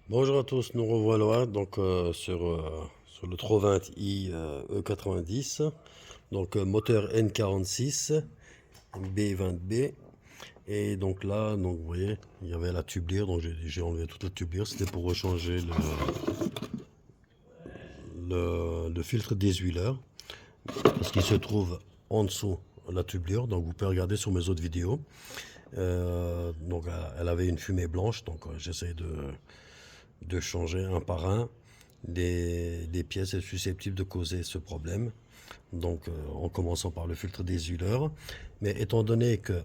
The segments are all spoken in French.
Bonjour à tous, nous revoilà donc sur le 320i E90, donc moteur N46 B20B. Et donc là, donc vous voyez, il y avait la tubelire, donc j'ai enlevé toute la tubelire, c'était pour rechanger le filtre désuileur, parce qu'il se trouve en dessous de la tubelire, donc vous pouvez regarder sur mes autres vidéos. Donc elle avait une fumée blanche, donc j'essaie de changer un par un des pièces susceptibles de causer ce problème. Donc en commençant par le filtre désuileur. Mais étant donné que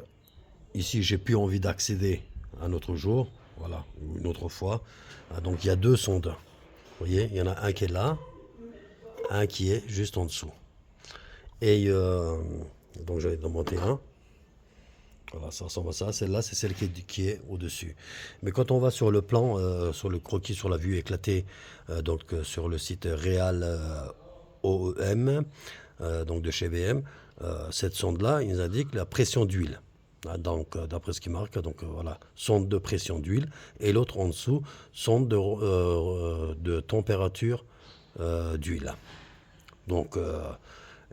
ici j'ai plus envie d'accéder un autre jour, voilà, ou une autre fois, donc il y a deux sondes. Vous voyez, il y en a un qui est là, un qui est juste en dessous. Et donc j'en ai monté un. Voilà, ça ressemble à ça. Celle-là, c'est celle qui est au-dessus. Mais quand on va sur le plan, sur le croquis, sur la vue éclatée, sur le site Real OEM, donc de chez BM, cette sonde-là, il nous indique la pression d'huile. Ah, donc, d'après ce qui marque, donc voilà, sonde de pression d'huile. Et l'autre en dessous, sonde de température d'huile. Donc,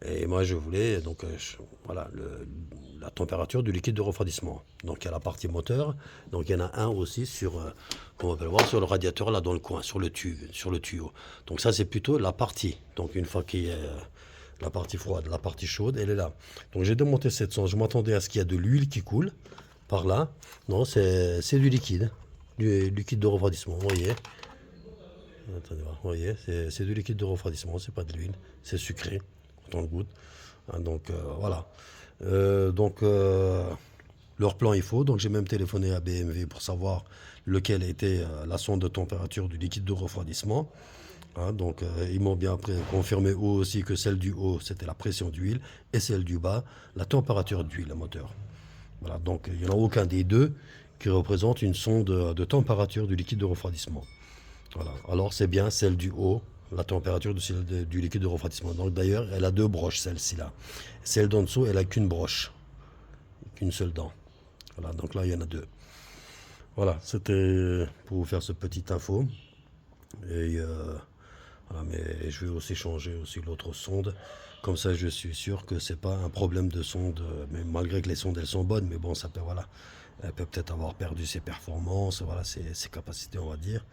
et moi, je voulais voilà, la température du liquide de refroidissement. Donc, il y a la partie moteur. Donc, il y en a un aussi sur, comme on peut le voir, sur le radiateur, là, dans le coin, sur le tuyau. Donc, ça, c'est plutôt la partie. Donc, une fois qu'il y a la partie froide, la partie chaude, elle est là. Donc, j'ai démonté cette sonde. Je m'attendais à ce qu'il y ait de l'huile qui coule par là. Non, c'est du liquide. Du liquide de refroidissement, vous voyez. Attendez, vous voyez, c'est du liquide de refroidissement, c'est pas de l'huile, c'est sucré quand on le goûte. Hein, donc voilà. Donc leur plan il faut. Donc j'ai même téléphoné à BMW pour savoir lequel était la sonde de température du liquide de refroidissement. Hein, donc ils m'ont bien après confirmé eux aussi que celle du haut c'était la pression d'huile et celle du bas la température d'huile, le moteur. Voilà, donc il n'y en a aucun des deux qui représente une sonde de température du liquide de refroidissement. Voilà. Alors c'est bien celle du haut, la température du liquide de refroidissement. Donc d'ailleurs, elle a deux broches, celle-ci là. Celle d'en dessous, elle a qu'une broche, qu'une seule dent. Voilà, donc là il y en a deux. Voilà, c'était pour vous faire ce petit info. Et voilà, mais je vais aussi changer aussi l'autre sonde. Comme ça, je suis sûr que c'est pas un problème de sonde. Mais malgré que les sondes elles sont bonnes, mais bon, ça peut voilà, elle peut peut-être avoir perdu ses performances, voilà, ses capacités, on va dire.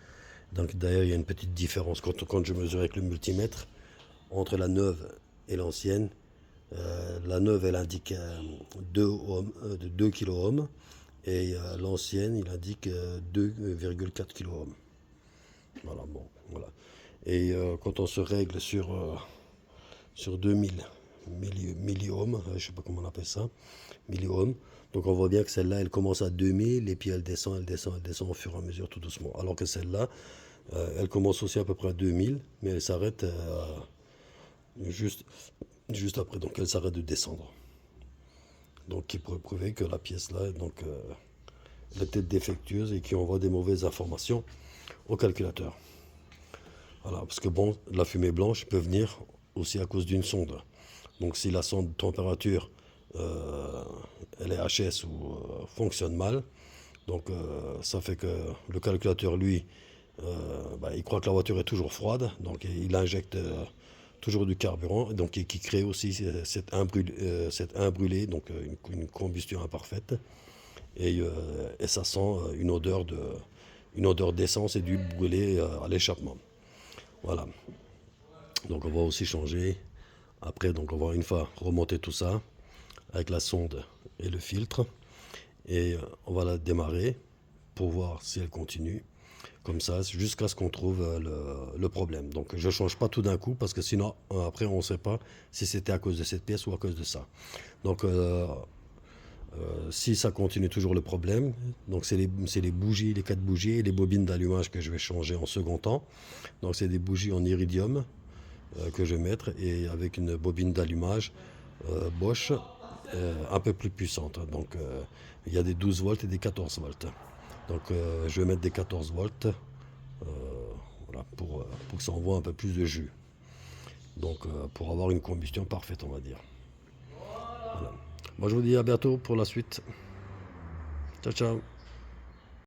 Donc d'ailleurs, il y a une petite différence quand je mesure avec le multimètre entre la neuve et l'ancienne. La neuve, elle indique 2 kOhms et l'ancienne, il indique 2,4 kOhms. Voilà, bon, voilà. Et quand on se règle sur 2000 milliohms, je ne sais pas comment on appelle ça, milliohms, donc on voit bien que celle-là, elle commence à 2000 et puis elle descend, elle descend, elle descend au fur et à mesure tout doucement. Alors que celle-là, elle commence aussi à peu près à 2000, mais elle s'arrête juste, juste après. Donc elle s'arrête de descendre. Donc qui pourrait prouver que la pièce là, donc, elle est peut-être défectueuse et qui envoie des mauvaises informations au calculateur. Voilà, parce que bon, la fumée blanche peut venir aussi à cause d'une sonde. Donc si la sonde de température, elle est HS ou fonctionne mal, donc ça fait que le calculateur, lui, il croit que la voiture est toujours froide, donc il injecte toujours du carburant, donc qui crée aussi cet imbrûlé, donc une combustion imparfaite, et ça sent une odeur d'essence et d'huile brûlée à l'échappement. Voilà. Donc on va aussi changer. Après, donc on va une fois remonter tout ça avec la sonde et le filtre, et on va la démarrer pour voir si elle continue. Comme ça, jusqu'à ce qu'on trouve le problème. Donc je ne change pas tout d'un coup parce que sinon, après, on ne sait pas si c'était à cause de cette pièce ou à cause de ça. Donc si ça continue toujours le problème, donc c'est les bougies, les 4 bougies et les bobines d'allumage que je vais changer en second temps. Donc c'est des bougies en iridium que je vais mettre et avec une bobine d'allumage Bosch un peu plus puissante. Donc il y a des 12 volts et des 14 volts. Donc je vais mettre des 14 volts voilà, pour que ça envoie un peu plus de jus. Donc pour avoir une combustion parfaite, on va dire. Voilà. Moi je vous dis à bientôt pour la suite. Ciao ciao.